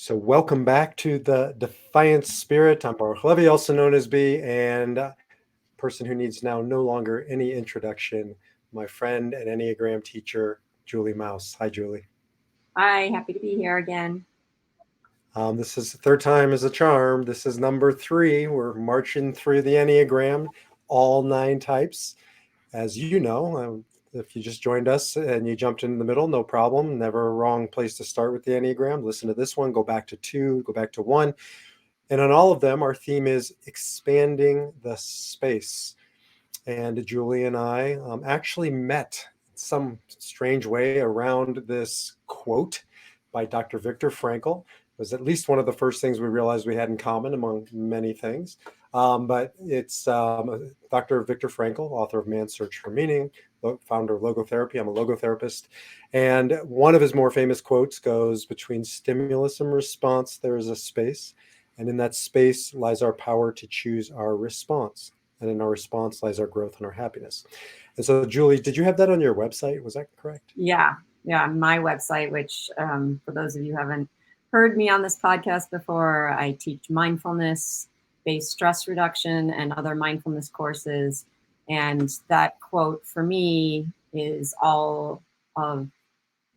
So welcome back to the Defiant Spirit. I'm Baruch Levy, also known as B, and person who needs now no longer any introduction, my friend and Enneagram teacher, Julie Mouse. Hi, Julie. Hi, happy to be here again. This is the third time as a charm. This is number 3. We're marching through the Enneagram, all 9 types. As you know, if you just joined us and you jumped in the middle, no problem. Never a wrong place to start with the Enneagram. Listen to this one, go back to 2, go back to 1. And on all of them, our theme is expanding the space. And Julie and I actually met in some strange way around this quote by Dr. Viktor Frankl. It was at least one of the first things we realized we had in common among many things. But it's Dr. Viktor Frankl, author of Man's Search for Meaning, founder of logotherapy. I'm a logotherapist. And one of his more famous quotes goes, "Between stimulus and response, there is a space. And in that space lies our power to choose our response. And in our response lies our growth and our happiness." And so, Julie, did you have that on your website? Was that correct? Yeah, my website, which for those of you who haven't heard me on this podcast before, I teach mindfulness, based stress reduction, and other mindfulness courses. And that quote for me is all of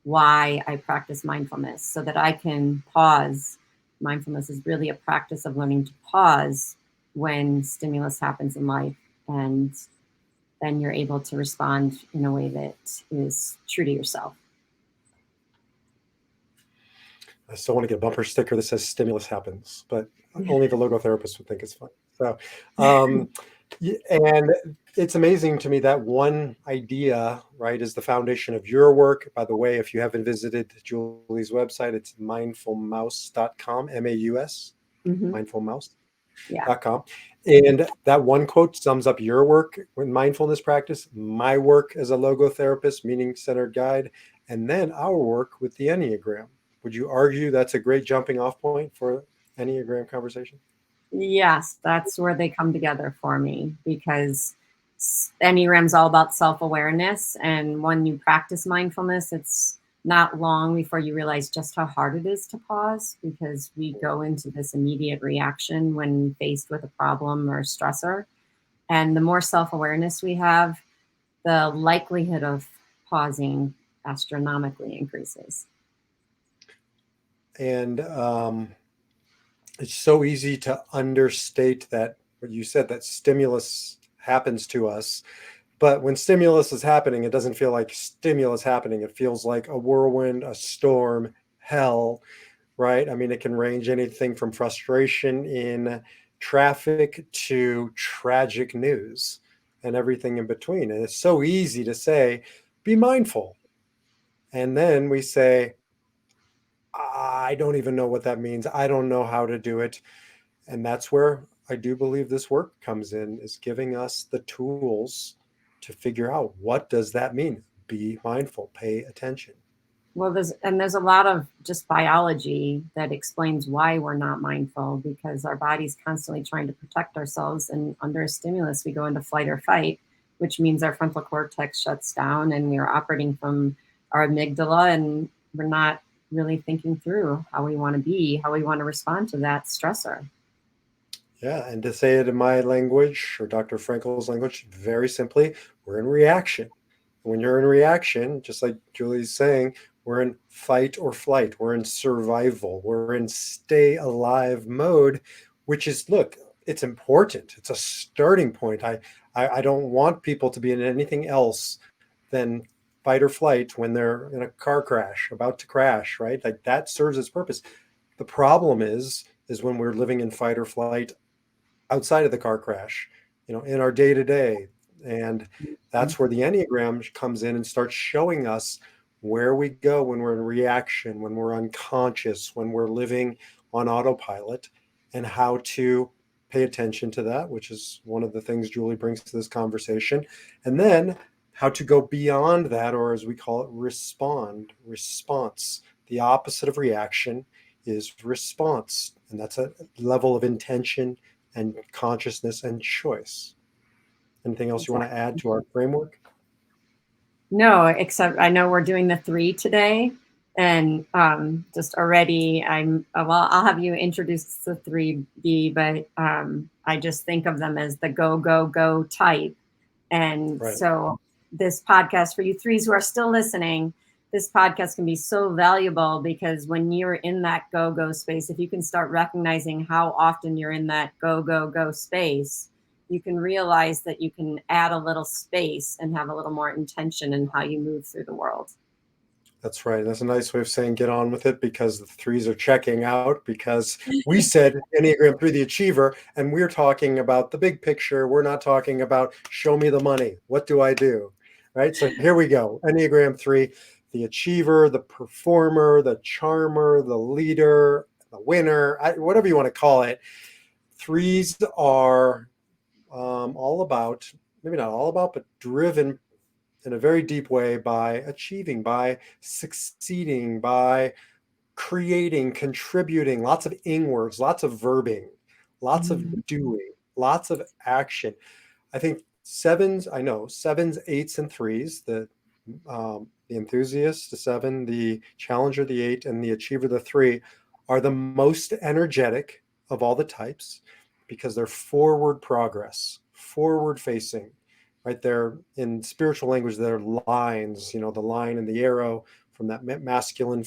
why I practice mindfulness, so that I can pause. Mindfulness is really a practice of learning to pause when stimulus happens in life, and then you're able to respond in a way that is true to yourself. I still want to get a bumper sticker that says "stimulus happens," but only the logotherapist would think it's fun. So, and it's amazing to me that one idea, right, is the foundation of your work. By the way, if you haven't visited Julie's website, it's mindfulmouse.com, M-A-U-S, Mm-hmm. mindfulmouse.com. And that one quote sums up your work with mindfulness practice, my work as a logotherapist, meaning-centered guide, and then our work with the Enneagram. Would you argue that's a great jumping off point for Enneagram conversation? Yes, that's where they come together for me, because Enneagram's all about self-awareness. And when you practice mindfulness, it's not long before you realize just how hard it is to pause, because we go into this immediate reaction when faced with a problem or a stressor. And the more self-awareness we have, the likelihood of pausing astronomically increases. And it's so easy to understate that what you said, that stimulus happens to us. But when stimulus is happening, it doesn't feel like stimulus happening. It feels like a whirlwind, a storm, hell, right? I mean, it can range anything from frustration in traffic to tragic news and everything in between. And it's so easy to say, be mindful. And then we say, I don't even know what that means. I don't know how to do it. And that's where I do believe this work comes in, is giving us the tools to figure out, what does that mean? Be mindful, pay attention. Well, there's a lot of just biology that explains why we're not mindful, because our body's constantly trying to protect ourselves, and under a stimulus we go into flight or fight, which means our frontal cortex shuts down and we're operating from our amygdala, and we're not really thinking through how we want to be, how we want to respond to that stressor. Yeah, and to say it in my language or Dr. Frankel's language, very simply, we're in reaction. When you're in reaction, just like Julie's saying, we're in fight or flight. We're in survival. We're in stay alive mode, which is, look, it's important. It's a starting point. I don't want people to be in anything else than fight or flight when they're in a car crash, about to crash, right? Like, that serves its purpose. The problem is when we're living in fight or flight outside of the car crash, in our day to day. And that's where the Enneagram comes in and starts showing us where we go when we're in reaction, when we're unconscious, when we're living on autopilot, and how to pay attention to that, which is one of the things Julie brings to this conversation. And then how to go beyond that, or as we call it, response. The opposite of reaction is response. And that's a level of intention and consciousness and choice. Anything else you want to Exactly. add to our framework? No, except I know we're doing the 3 today, And just already, well, I'll have you introduce the 3B, but I just think of them as the go, go, go type. And Right. so, this podcast for you threes who are still listening, this podcast can be so valuable because when you're in that go, go space, if you can start recognizing how often you're in that go, go, go space, you can realize that you can add a little space and have a little more intention in how you move through the world. That's right. That's a nice way of saying get on with it, because the threes are checking out, because we said Enneagram 3, the achiever, and we're talking about the big picture. We're not talking about show me the money. What do I do? Right. So here we go. Enneagram 3, the achiever, the performer, the charmer, the leader, the winner, whatever you want to call it. Threes are all about, maybe not all about, but driven in a very deep way by achieving, by succeeding, by creating, contributing, lots of ing words, lots of verbing, lots of Mhm. doing, lots of action. I think sevens, I know sevens, eights, and threes, the enthusiast, the seven, the challenger, the eight, and the achiever, the three, are the most energetic of all the types, because they're forward progress, forward facing, right? They're, in spiritual language, they're lines, the line and the arrow from that masculine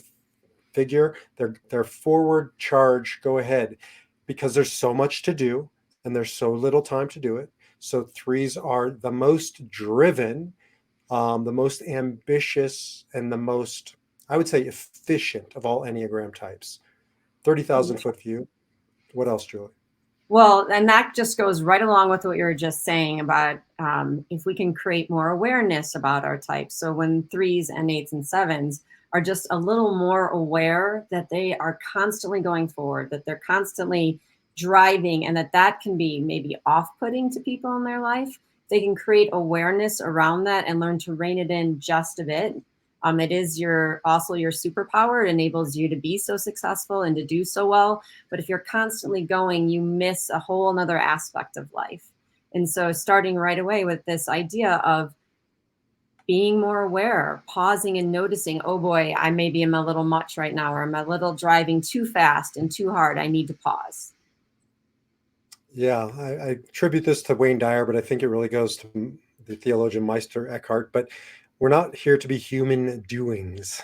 figure. They're forward charge, go ahead, because there's so much to do and there's so little time to do it. So threes are the most driven, the most ambitious, and the most, I would say, efficient of all Enneagram types. 30,000-foot view. What else, Julie? Well, and that just goes right along with what you were just saying about if we can create more awareness about our types. So when threes and eights and sevens are just a little more aware that they are constantly going forward, that they're constantly driving, and that can be maybe off-putting to people in their life. They can create awareness around that and learn to rein it in just a bit. It is also your superpower. It enables you to be so successful and to do so well. But if you're constantly going, you miss a whole nother aspect of life. And so starting right away with this idea of being more aware, pausing and noticing, oh boy, I maybe am a little much right now, or I'm a little driving too fast and too hard. I need to pause. Yeah, I attribute this to Wayne Dyer, but I think it really goes to the theologian Meister Eckhart. But we're not here to be human doings.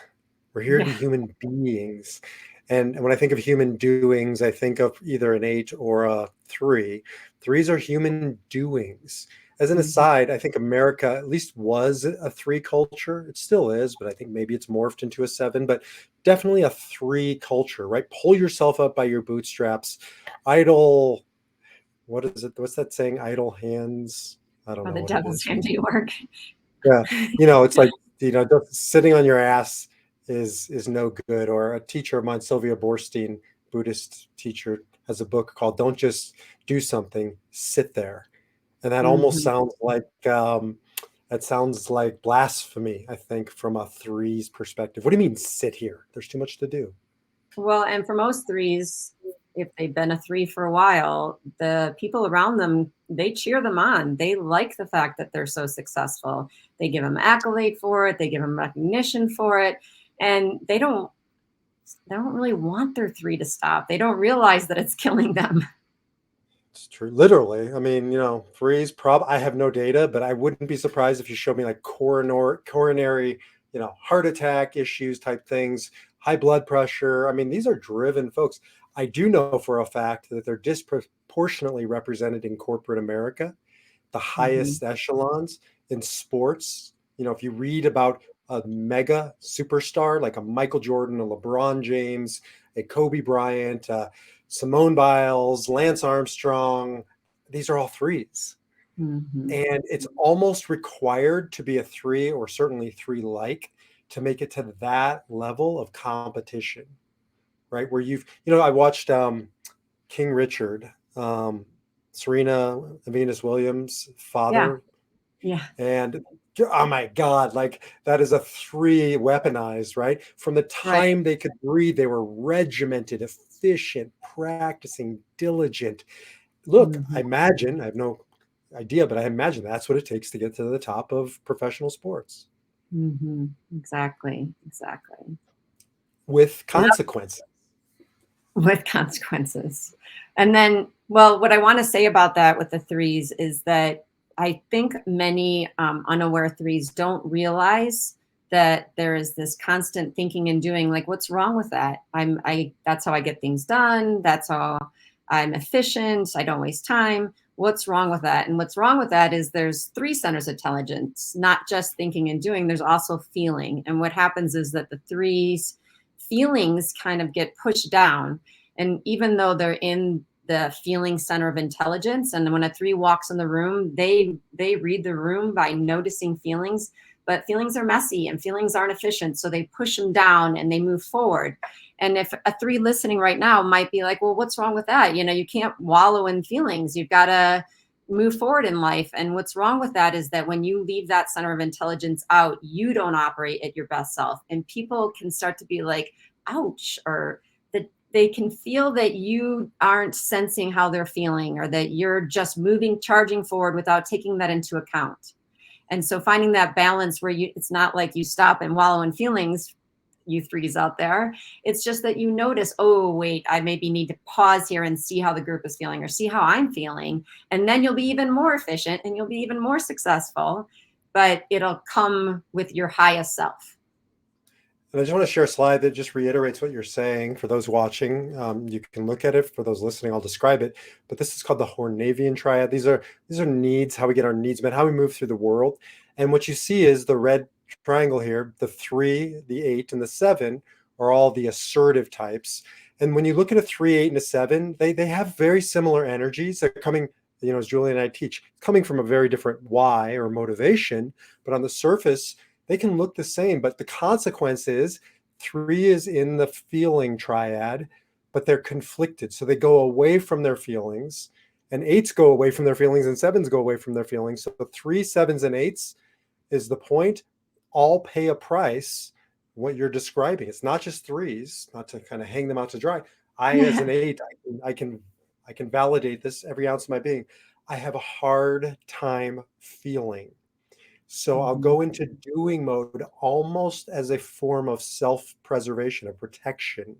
We're here to Yeah. be human beings. And when I think of human doings, I think of either an eight or a three. Threes are human doings. As an Mhm. aside, I think America at least was a three culture. It still is, but I think maybe it's morphed into a seven, but definitely a three culture, right? Pull yourself up by your bootstraps. Idle, what is it? What's that saying? Idle hands. I don't Oh, know the what it devil's is. handiwork. Yeah, it's like, just sitting on your ass is no good. Or a teacher of mine, Sylvia Borstein, Buddhist teacher, has a book called "Don't Just Do Something, Sit There," and that almost Mhm. sounds like blasphemy. I think from a three's perspective. What do you mean sit here? There's too much to do. Well, and for most threes, if they've been a three for a while, the people around them, they cheer them on. They like the fact that they're so successful. They give them accolade for it. They give them recognition for it. And they don't really want their three to stop. They don't realize that it's killing them. It's true. Literally. I mean, threes I have no data, but I wouldn't be surprised if you showed me like coronary, heart attack issues type things, high blood pressure. I mean, these are driven folks. I do know for a fact that they're disproportionately represented in corporate America, the Mhm. highest echelons in sports. If you read about a mega superstar like a Michael Jordan, a LeBron James, a Kobe Bryant, Simone Biles, Lance Armstrong, these are all threes. Mhm. And it's almost required to be a three, or certainly three like, to make it to that level of competition, right? Where I watched King Richard, Serena Venus Williams' Yeah. father, Yeah. and oh my God, like that is a three weaponized, right? From the Right. time they could breathe, they were regimented, efficient, practicing, diligent. Look, I Mhm. imagine, I have no idea, but I imagine that's what it takes to get to the top of professional sports. Mhm. Exactly. Exactly. with consequences. With consequences. And then, well, what I want to say about that with the threes is that I think many unaware threes don't realize that there is this constant thinking and doing. Like, what's wrong with that? That's how I get things done. That's how I'm efficient. I don't waste time. What's wrong with that? And what's wrong with that is there's three centers of intelligence, not just thinking and doing. There's also feeling. And what happens is that the threes feelings kind of get pushed down. And even though they're in the feeling center of intelligence, and when a three walks in the room, they read the room by noticing feelings, but feelings are messy and feelings aren't efficient. So they push them down and they move forward. And if a three listening right now might be like, well, what's wrong with that? You can't wallow in feelings. You've got to move forward in life. And what's wrong with that is that when you leave that center of intelligence out, you don't operate at your best self. And people can start to be like, ouch, or that they can feel that you aren't sensing how they're feeling, or that you're just moving, charging forward without taking that into account. And so finding that balance where it's not like you stop and wallow in feelings, you threes out there. It's just that you notice, oh, wait, I maybe need to pause here and see how the group is feeling or see how I'm feeling. And then you'll be even more efficient and you'll be even more successful, but it'll come with your highest self. And I just want to share a slide that just reiterates what you're saying. For those watching, you can look at it. For those listening, I'll describe it. But this is called the Hornevian triad. These are needs, how we get our needs met, how we move through the world. And what you see is the red triangle here, the 3, the 8, and the 7 are all the assertive types. And when you look at a 3, 8, and a 7, they have very similar energies. They're coming, as Julie and I teach, coming from a very different why or motivation. But on the surface, they can look the same, but the consequence is 3 is in the feeling triad, but they're conflicted. So they go away from their feelings, and 8s go away from their feelings, and 7s go away from their feelings. So the 3, 7s, and 8s is the point. All pay a price. What you're describing, it's not just 3s, not to kind of hang them out to dry. I, as an 8, I can validate this every ounce of my being. I have a hard time feeling. So I'll go into doing mode almost as a form of self-preservation, of protection.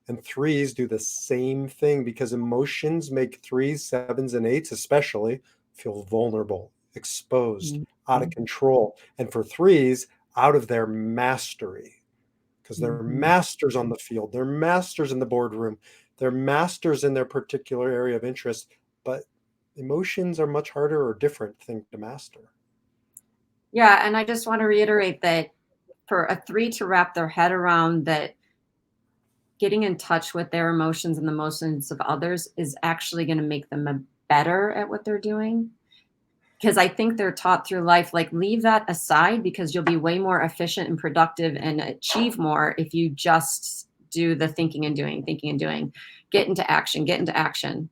And 3s do the same thing because emotions make 3s, 7s, and 8s especially feel vulnerable, exposed, out of control. And for 3s, out of their mastery, because they're masters on the field, they're masters in the boardroom, they're masters in their particular area of interest, but emotions are much harder or different thing to master. Yeah, and I just want to reiterate that for a 3 to wrap their head around that, getting in touch with their emotions and the emotions of others is actually going to make them better at what they're doing. Because I think they're taught through life, like, leave that aside because you'll be way more efficient and productive and achieve more if you just do the thinking and doing, get into action.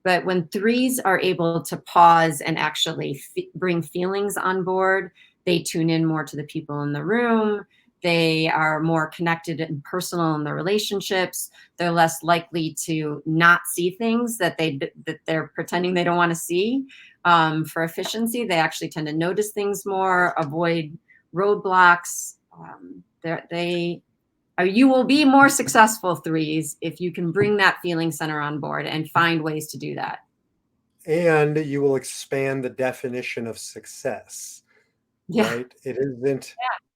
But when 3s are able to pause and actually bring feelings on board, they tune in more to the people in the room. They are more connected and personal in their relationships. They're less likely to not see things that they're pretending they don't want to see. For efficiency, they actually tend to notice things more, avoid roadblocks. You will be more successful, 3s, if you can bring that feeling center on board and find ways to do that. And you will expand the definition of success, right?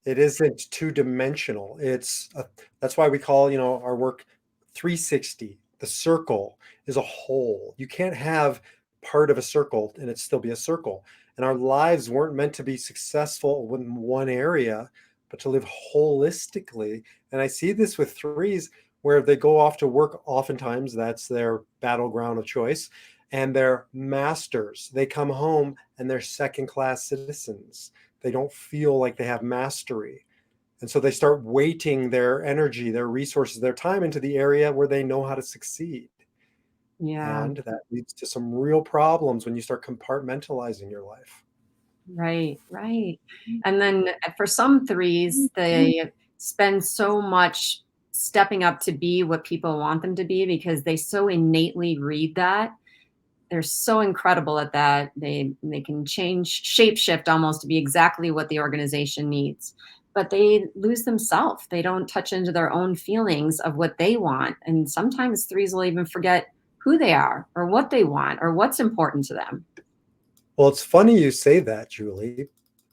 It isn't two-dimensional. That's why we call, our work 360. The circle is a whole. You can't have part of a circle and it still be a circle. And our lives weren't meant to be successful in one area, but to live holistically. And I see this with 3s where they go off to work. Oftentimes that's their battleground of choice, and they're masters. They come home and they're second-class citizens. They don't feel like they have mastery. And so they start weighting their energy, their resources, their time into the area where they know how to succeed. Yeah. And that leads to some real problems when you start compartmentalizing your life. Right. And then for some 3s, they spend so much stepping up to be what people want them to be because they so innately read that. They're so incredible at that. They can change, shape shift almost to be exactly what the organization needs. but they lose themselves. They don't touch into their own feelings of what they want. And sometimes threes will even forget who they are or what they want or what's important to them. Well, it's funny you say that, Julie,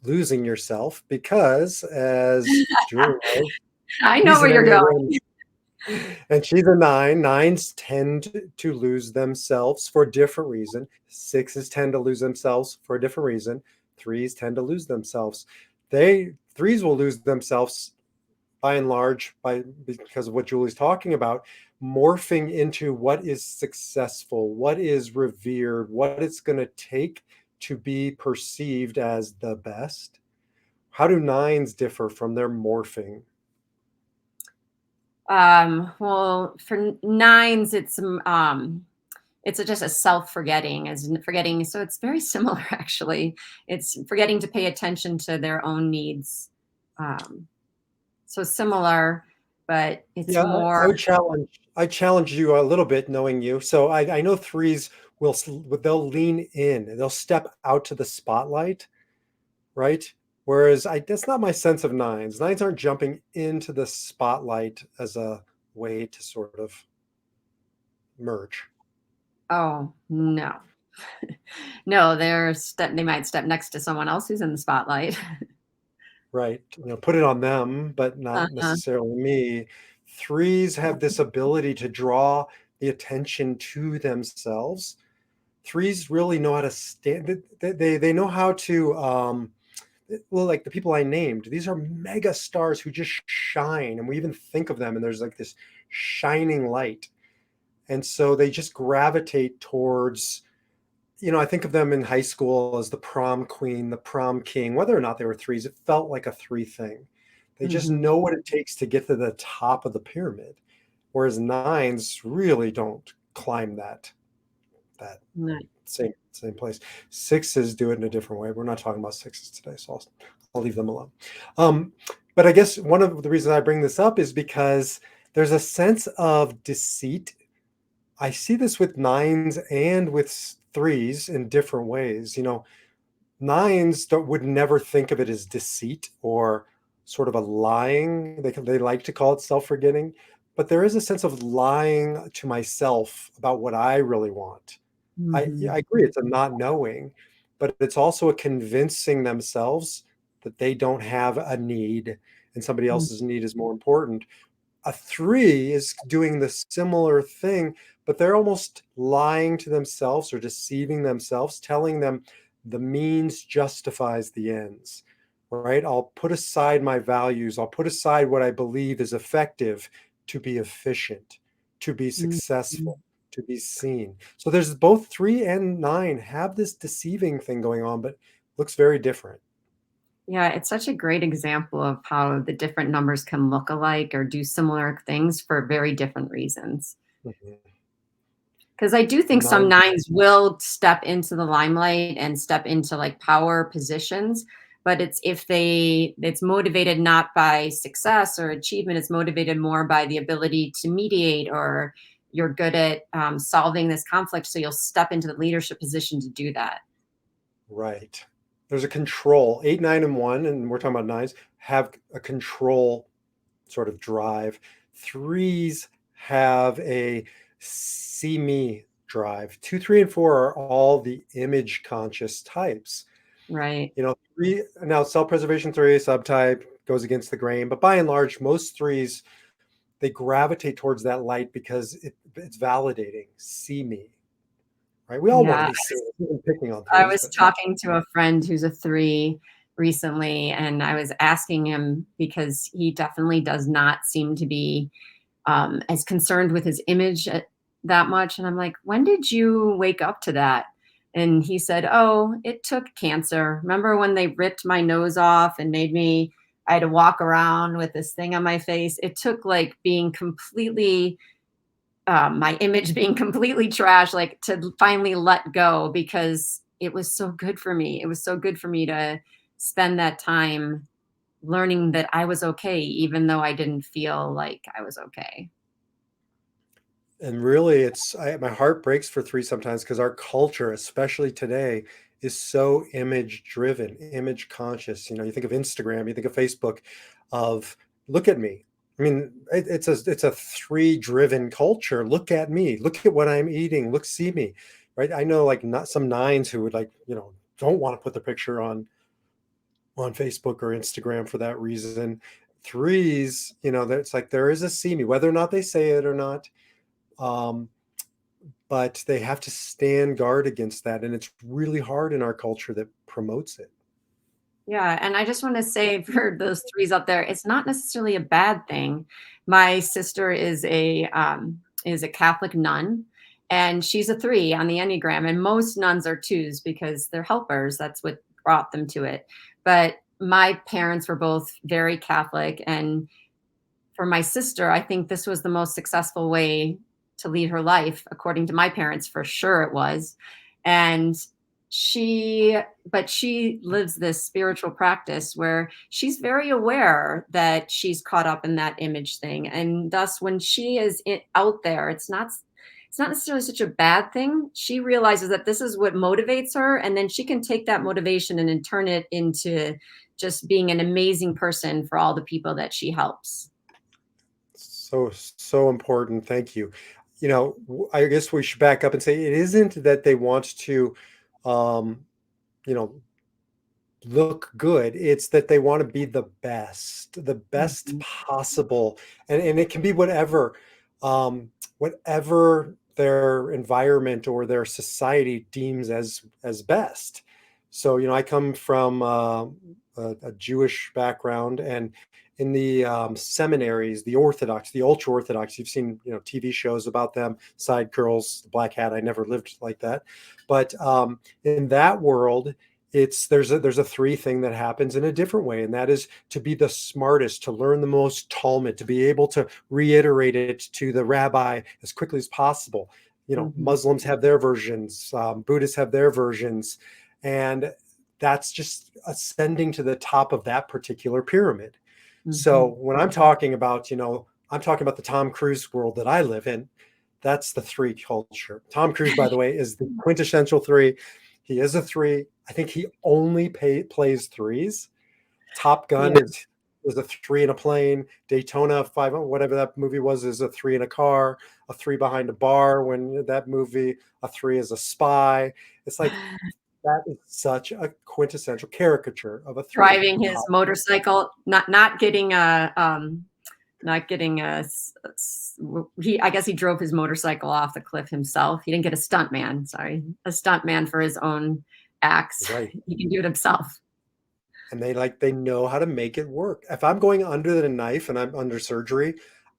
losing yourself, because as Julie knows, I know she's where an you're going. Enneagram and she's a nine. Nines tend to lose themselves for a different reason. Sixes tend to lose themselves for a different reason. Threes tend to lose themselves. Threes will lose themselves by and large because of what Julie's talking about, morphing into what is successful, what is revered, what it's going to take to be perceived as the best. How do nines differ from their morphing? Well, for nines, it's just a self-forgetting, as in forgetting. So it's very similar, actually. It's forgetting to pay attention to their own needs. Um, so similar, but it's Yeah, more. I challenge you a little bit, knowing you. So I know threes they'll lean in, they'll step out to the spotlight, right? Whereas that's not my sense of nines. Nines aren't jumping into the spotlight as a way to sort of merge, Oh no, no, they might step next to someone else who's in the spotlight. right? Put it on them, but not Uh-huh. necessarily me. Threes have this ability to draw the attention to themselves. Threes really know how to stand. They know how to well, like the people I named, these are mega stars who just shine, and we even think of them, and there's like this shining light, and so they just gravitate towards. I think of them in high school as the prom queen, the prom king. Whether or not they were threes, it felt like a three thing. They just Hmm. know what it takes to get to the top of the pyramid, whereas nines really don't climb that Nice. same place. Sixes do it in a different way. We're not talking about sixes today, so I'll leave them alone. Um, but I guess one of the reasons I bring this up is because there's a sense of deceit. I see this with nines and with threes in different ways. Nines would never think of it as deceit or sort of a lying. They like to call it self-forgetting, but there is a sense of lying to myself about what I really want. I Hmm. agree, it's a not knowing, but it's also a convincing themselves that they don't have a need and somebody else's need is more important. A three is doing the similar thing, but they're almost lying to themselves or deceiving themselves, telling them the means justifies the ends, right? I'll put aside my values, I'll put aside what I believe is effective to be efficient, to be Hmm. successful, to be seen. So there's both three and nine have this deceiving thing going on, but looks very different. Yeah, it's such a great example of how the different numbers can look alike or do similar things for very different reasons. Mhm. Because I do think some Nine, nines will step into the limelight and step into like power positions, but it's motivated not by success or achievement. It's motivated more by the ability to mediate, or you're good at solving this conflict, so you'll step into the leadership position to do that. right. There's a control. Eight, nine, and one, and we're talking about nines, have a control sort of drive. Threes have a see me drive. Two, three, and four are all the image conscious types. Right. Three now self-preservation three subtype goes against the grain, but by and large, most threes they gravitate towards that light because it's validating. See me, right? We all want to Yeah. be seen. Even picking on I threes, was but yeah. talking to a friend who's a three recently, and I was asking him because he definitely does not seem to be as concerned with his image that much. And I'm like, when did you wake up to that? And he said, oh, it took cancer. Remember when they ripped my nose off and made me, I had to walk around with this thing on my face? It took like being completely my image being completely trash, like to finally let go, because it was so good for me. It was so good for me to spend that time learning that I was okay, even though I didn't feel like I was okay. And really, my heart breaks for three sometimes because our culture, especially today, is so image driven, image conscious. You know, you think of Instagram, you think of Facebook, of look at me. I mean, it's a three driven culture. Look at me. Look at what I'm eating. Look, see me, right? I know like not some nines who would like don't want to put the picture on Facebook or Instagram for that reason. Threes, that's like there is a see me, whether or not they say it or not. Um, but they have to stand guard against that. And it's really hard in our culture that promotes it. Yeah, and I just want to say for those threes out there, it's not necessarily a bad thing. My sister is a Catholic nun, and she's a three on the Enneagram, and most nuns are twos because they're helpers. That's what brought them to it. But my parents were both very Catholic, and for my sister, I think this was the most successful way to lead her life, according to my parents, for sure it was. And she lives this spiritual practice where she's very aware that she's caught up in that image thing. And thus, when she is out there, it's not necessarily such a bad thing. She realizes that this is what motivates her, and then she can take that motivation and then turn it into just being an amazing person for all the people that she helps. So important. Thank you. I guess we should back up and say it isn't that they want to, um, you know, look good. It's that they want to be the best Mhm. possible. And it can be whatever their environment or their society deems as best. So, I come from a Jewish background, and in the seminaries, the Orthodox, the ultra Orthodox, you've seen, TV shows about them, side curls, black hat. I never lived like that. But in that world, there's a three thing that happens in a different way, and that is to be the smartest, to learn the most Talmud, to be able to reiterate it to the rabbi as quickly as possible. Mhm. Muslims have their versions, Buddhists have their versions, and that's just ascending to the top of that particular pyramid. So Mhm. when I'm talking about the Tom Cruise world that I live in. That's the three culture. Tom Cruise, by the way, is the quintessential three. He is a three. I think he only plays threes. Top Gun Yeah. is a three in a plane. Daytona 5, whatever that movie was, is a three in a car. A three behind a bar. When that movie, a three is a spy. It's like that is such a quintessential caricature of a three. Driving his motorcycle, not getting he I guess he drove his motorcycle off the cliff himself. He didn't get a stunt man, sorry, a stunt man for his own acts. Right. He can do it himself. And they know how to make it work. If I'm going under the knife and I'm under surgery,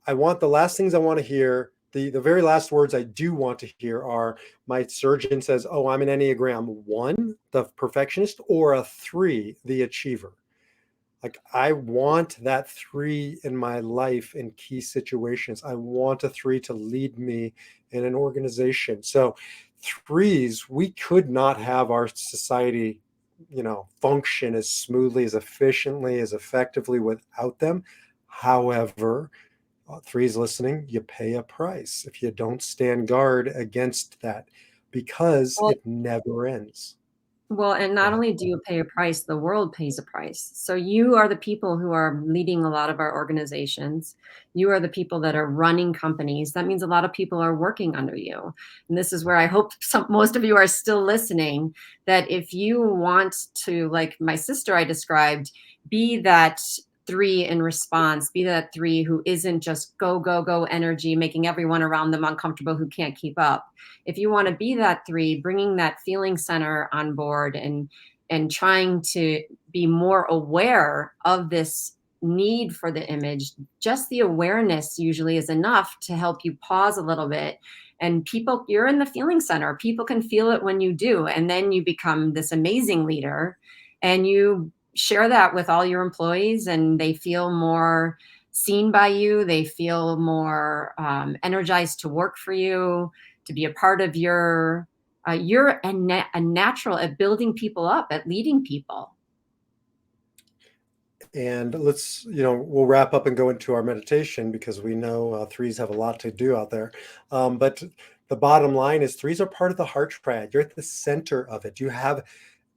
I want the last things I want to hear. The very last words I do want to hear are my surgeon says, "Oh, I'm an Enneagram 1, the perfectionist, or a 3, the achiever." Like I want that 3 in my life in key situations. I want a 3 to lead me in an organization. So threes, we could not have our society, function as smoothly, as efficiently, as effectively without them. However, threes listening, you pay a price if you don't stand guard against that because Well, it never ends. and Go not ahead. only do you pay a price, the world pays a price. So you are the people who are leading a lot of our organizations. You are the people that are running companies. That means a lot of people are working under you. And this is where I hope most of you are still listening, that if you want to, like my sister I described, be that three in response, be that three who isn't just go, go, go energy, making everyone around them uncomfortable who can't keep up. If you want to be that three, bringing that feeling center on board and trying to be more aware of this need for the image, just the awareness usually is enough to help you pause a little bit. And people, you're in the feeling center, people can feel it when you do, and then you become this amazing leader, and you share that with all your employees, and they feel more seen by you, they feel more energized to work for you, to be a part of you're a natural at building people up, at leading people. And let's, we'll wrap up and go into our meditation because we know threes have a lot to do out there. But the bottom line is threes are part of the heart triad. You're at the center of it. You have,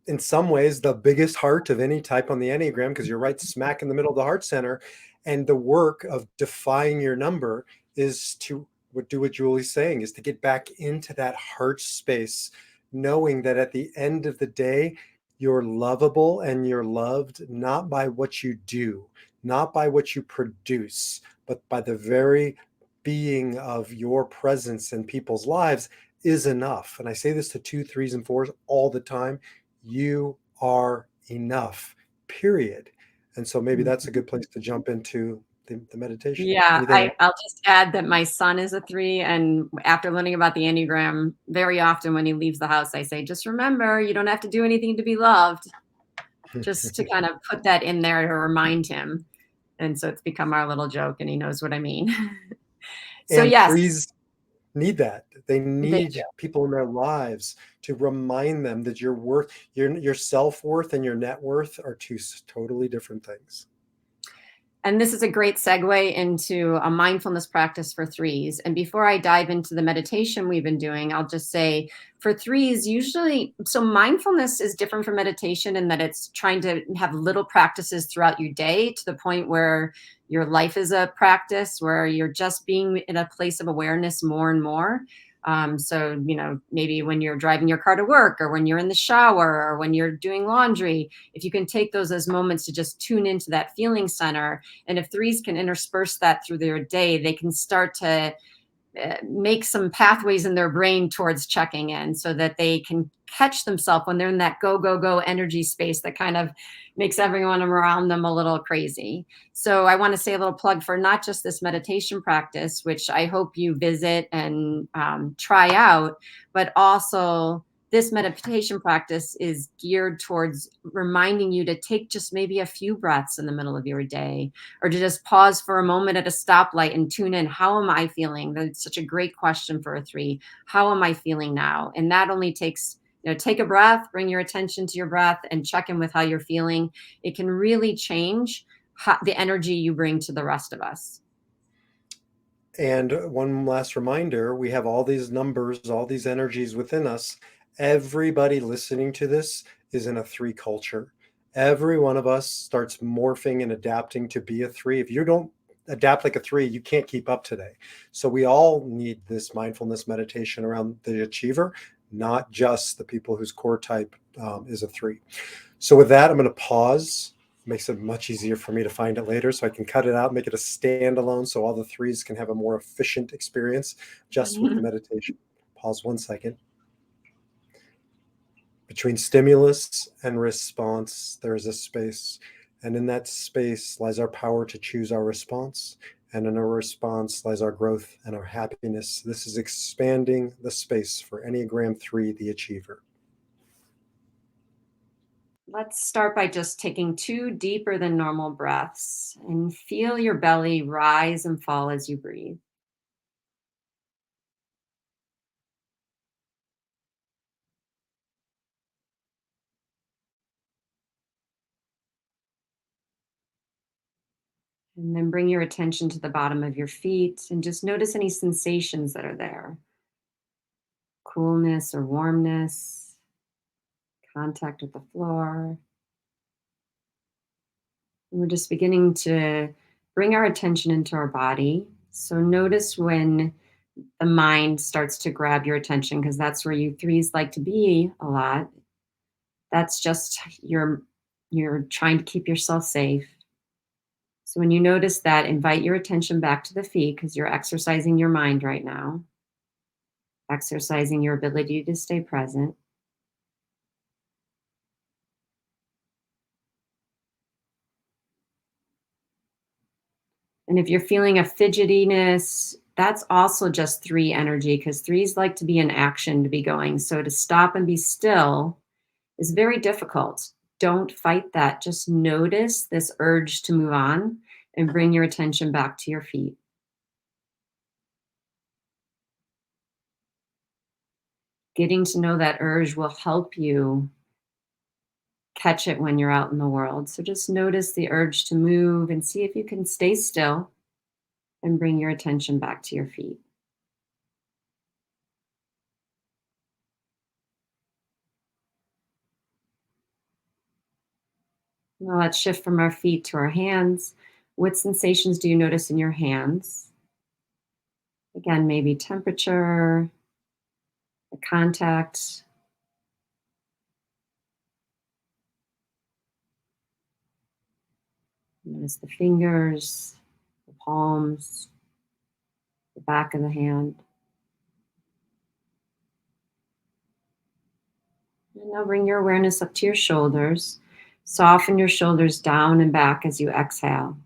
in some ways, the biggest heart of any type on the Enneagram because you're right smack in the middle of the heart center. And the work of defying your number is to do what Julie's saying, is to get back into that heart space, knowing that at the end of the day, you're lovable and you're loved not by what you do, not by what you produce, but by the very being of your presence in people's lives is enough. And I say this to two, threes, and fours all the time. You are enough, period. And so maybe that's a good place to jump into the meditation. Yeah, Anything I'll just add that my son is a 3, and after learning about the Enneagram, very often when he leaves the house, I say, "Just remember, you don't have to do anything to be loved." else? Just to kind of put that in there to remind him, and so it's become our little joke, and he knows what I mean. So, And yes, threes need that. They they do. need people in their lives to remind them that your self-worth and your net worth are two totally different things. And this is a great segue into a mindfulness practice for threes. And before I dive into the meditation we've been doing, I'll just say for threes, usually, so mindfulness is different from meditation in that it's trying to have little practices throughout your day to the point where your life is a practice, where you're just being in a place of awareness more and more. So, maybe when you're driving your car to work or when you're in the shower or when you're doing laundry, if you can take those as moments to just tune into that feeling center, and if threes can intersperse that through their day, they can start to make some pathways in their brain towards checking in so that they can catch themselves when they're in that go, go, go energy space that kind of makes everyone around them a little crazy. So I want to say a little plug for not just this meditation practice, which I hope you visit and try out, but also this meditation practice is geared towards reminding you to take just maybe a few breaths in the middle of your day, or to just pause for a moment at a stoplight and tune in. How am I feeling? That's such a great question for a 3. How am I feeling now? And that only takes, take a breath, bring your attention to your breath, and check in with how you're feeling. It can really change the energy you bring to the rest of us. And one last reminder, we have all these numbers, all these energies within us. Everybody listening to this is in a three culture. Every one of us starts morphing and adapting to be a three. If you don't adapt like a three, you can't keep up today. So we all need this mindfulness meditation around the achiever, not just the people whose core type is a three. So with that, I'm going to pause. Makes it much easier for me to find it later, so I can cut it out, make it a standalone, so all the threes can have a more efficient experience just with the meditation. Pause 1 second. Between stimulus and response, there is a space. And in that space lies our power to choose our response. And in our response lies our growth and our happiness. This is expanding the space for Enneagram 3, the achiever. Let's start by just taking 2 deeper than normal breaths and feel your belly rise and fall as you breathe. And then bring your attention to the bottom of your feet and just notice any sensations that are there: coolness or warmness, contact with the floor. And we're just beginning to bring our attention into our body. So notice when the mind starts to grab your attention, because that's where you threes like to be a lot. That's just you're trying to keep yourself safe. So when you notice that, invite your attention back to the feet because you're exercising your mind right now, exercising your ability to stay present. And if you're feeling a fidgetiness, that's also just 3 energy, because threes like to be in action, to be going. So to stop and be still is very difficult. Don't fight that. Just notice this urge to move on and bring your attention back to your feet. Getting to know that urge will help you catch it when you're out in the world. So just notice the urge to move and see if you can stay still and bring your attention back to your feet. Now let's shift from our feet to our hands. What sensations do you notice in your hands? Again, maybe temperature, the contact. Notice the fingers, the palms, the back of the hand. And now bring your awareness up to your shoulders. Soften your shoulders down and back as you exhale.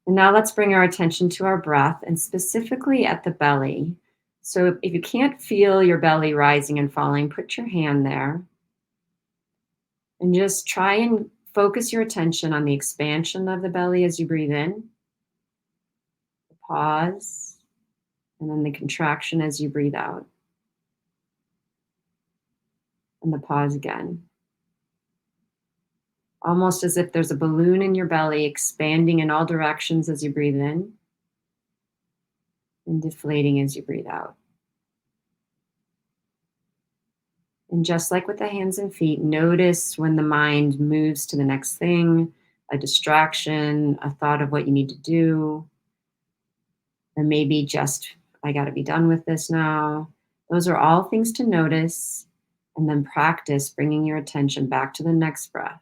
And now let's bring our attention to our breath and specifically at the belly. So if you can't feel your belly rising and falling, put your hand there and just try and focus your attention on the expansion of the belly as you breathe in, the pause, and then the contraction as you breathe out, and the pause again. Almost as if there's a balloon in your belly expanding in all directions as you breathe in and deflating as you breathe out. And just like with the hands and feet, notice when the mind moves to the next thing, a distraction, a thought of what you need to do, or maybe just, I got to be done with this now. Those are all things to notice and then practice bringing your attention back to the next breath.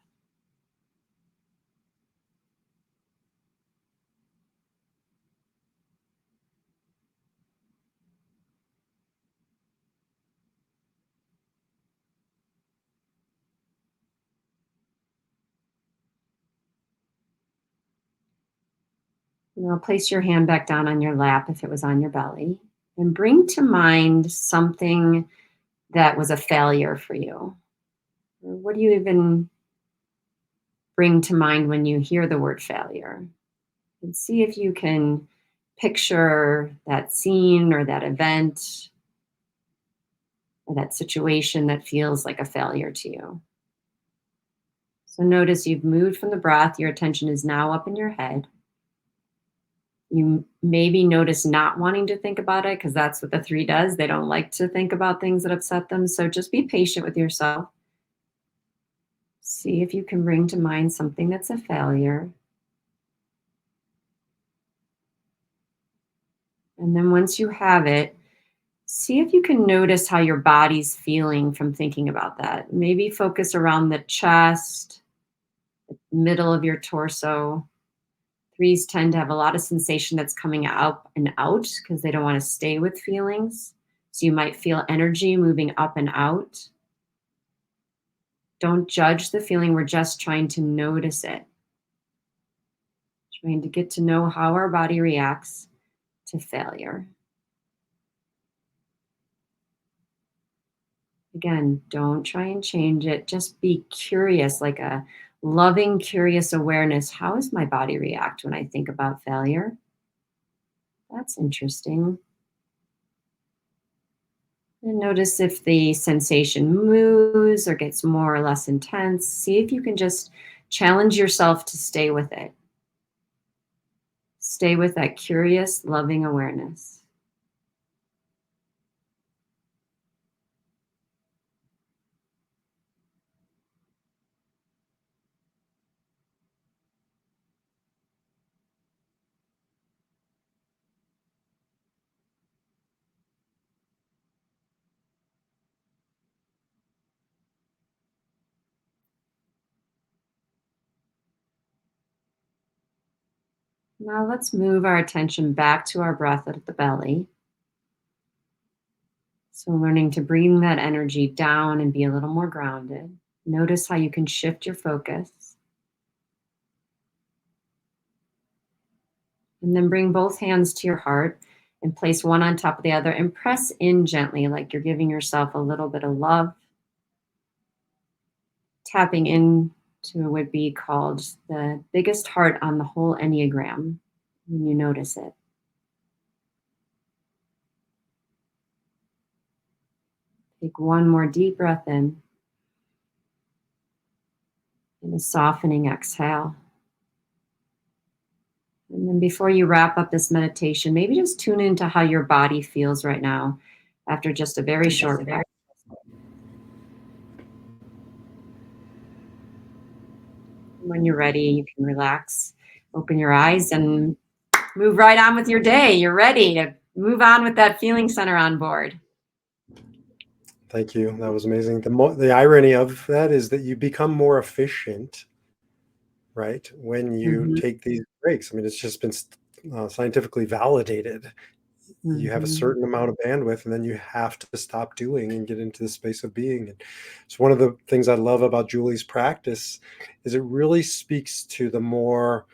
Now place your hand back down on your lap if it was on your belly and bring to mind something that was a failure for you. What do you even bring to mind when you hear the word failure? And see if you can picture that scene or that event or that situation that feels like a failure to you. So notice you've moved from the breath, your attention is now up in your head. You maybe notice not wanting to think about it because that's what the three does. They don't like to think about things that upset them. So just be patient with yourself. See if you can bring to mind something that's a failure. And then once you have it, see if you can notice how your body's feeling from thinking about that. Maybe focus around the chest, the middle of your torso. Threes tend to have a lot of sensation that's coming up and out because they don't want to stay with feelings. So you might feel energy moving up and out. Don't judge the feeling. We're just trying to notice it. Trying to get to know how our body reacts to failure. Again, don't try and change it. Just be curious, like a loving, curious awareness. How does my body react when I think about failure? That's interesting. And notice if the sensation moves or gets more or less intense. See if you can just challenge yourself to stay with it. Stay with that curious, loving awareness. Now let's move our attention back to our breath at the belly. So learning to bring that energy down and be a little more grounded. Notice how you can shift your focus. And then bring both hands to your heart and place one on top of the other and press in gently like you're giving yourself a little bit of love. Tapping in to what would be called the biggest heart on the whole Enneagram when you notice it. Take one more deep breath in and a softening exhale. And then before you wrap up this meditation, maybe just tune into how your body feels right now after just a very short breath. When you're ready, you can relax, open your eyes, and move right on with your day. You're ready to move on with that feeling center on board. Thank you. That was amazing. The irony of that is that you become more efficient, right, when you Mm-hmm. take these breaks. I mean, it's just been scientifically validated. You have a Mm-hmm. certain amount of bandwidth, and then you have to stop doing and get into the space of being. And it's one of the things I love about Julie's practice is it really speaks to the more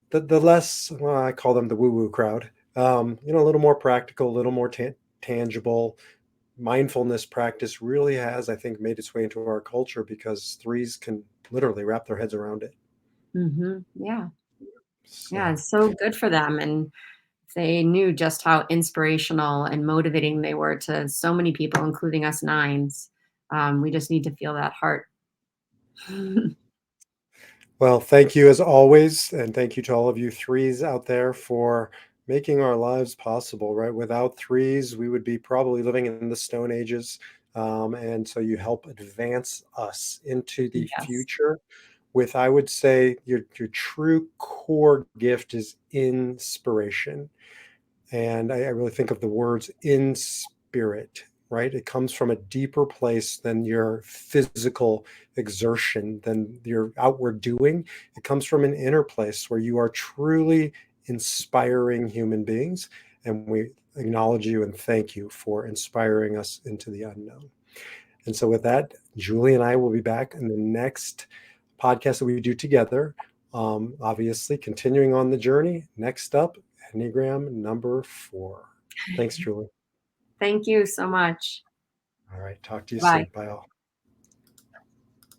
the less, well, I call them the woo-woo crowd. A little more practical, a little more tangible. Mindfulness practice really has, I think, made its way into our culture because threes can literally wrap their heads around it. Mm-hmm. Yeah. Yeah. So, It's so good for them. And they knew just how inspirational and motivating they were to so many people, including us nines. We just need to feel that heart. well, thank you as always. And thank you to all of you threes out there for making our lives possible, right? Without threes, we would be probably living in the Stone Ages. And so you help advance us into the Yes. future with, I would say, your true core gift is inspiration. And I really think of the words in spirit, right? It comes from a deeper place than your physical exertion, than your outward doing. It comes from an inner place where you are truly inspiring human beings. And we acknowledge you and thank you for inspiring us into the unknown. And so, with that, Julie and I will be back in the next podcast that we do together. Obviously, continuing on the journey. Next up, Enneagram number 4. Thanks, Julie. Thank you so much. All right. Talk to you Bye. soon. Bye all.